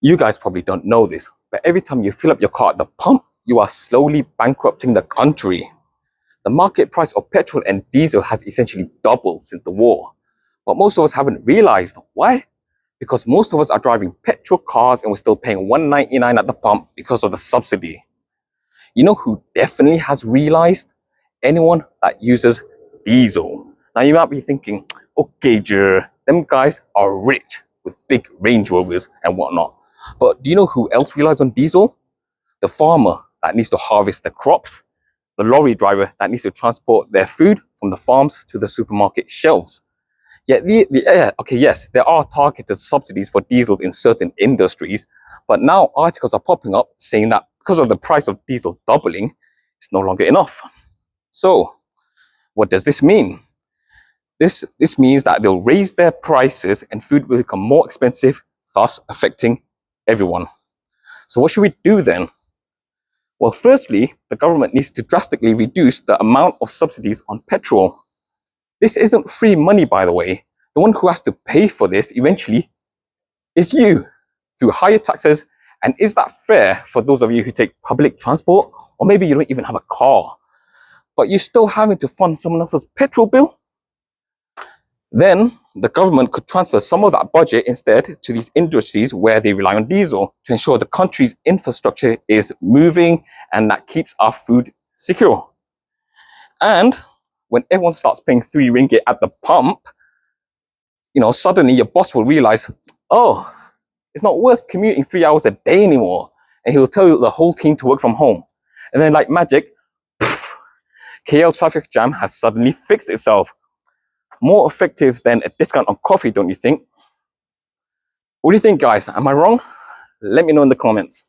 You guys probably don't know this, but every time you fill up your car at the pump, you are slowly bankrupting the country. The market price of petrol and diesel has essentially doubled since the war. But most of us haven't realized. Why? Because most of us are driving petrol cars and we're still paying $1.99 at the pump because of the subsidy. You know who definitely has realized? Anyone that uses diesel. Now you might be thinking, okay, Jer, them guys are rich with big Range Rovers and whatnot. But do you know who else relies on diesel? The farmer that needs to harvest the crops, the lorry driver that needs to transport their food from the farms to the supermarket shelves. Yet, yes, there are targeted subsidies for diesels in certain industries, but now articles are popping up saying that because of the price of diesel doubling, it's no longer enough. So, what does this mean? This means that they'll raise their prices and food will become more expensive, thus affecting everyone. So what should we do then? Well, firstly, the government needs to drastically reduce the amount of subsidies on petrol. This isn't free money, by the way. The one who has to pay for this eventually is you, through higher taxes. And is that fair for those of you who take public transport? Or maybe you don't even have a car, but you're still having to fund someone else's petrol bill? Then the government could transfer some of that budget instead to these industries where they rely on diesel to ensure the country's infrastructure is moving and that keeps our food secure. And when everyone starts paying 3 ringgit at the pump, suddenly your boss will realize, oh, it's not worth commuting 3 hours a day anymore. And he'll tell you the whole team to work from home. And then like magic, poof, KL traffic jam has suddenly fixed itself. More effective than a discount on coffee, don't you think? What do you think, guys? Am I wrong? Let me know in the comments.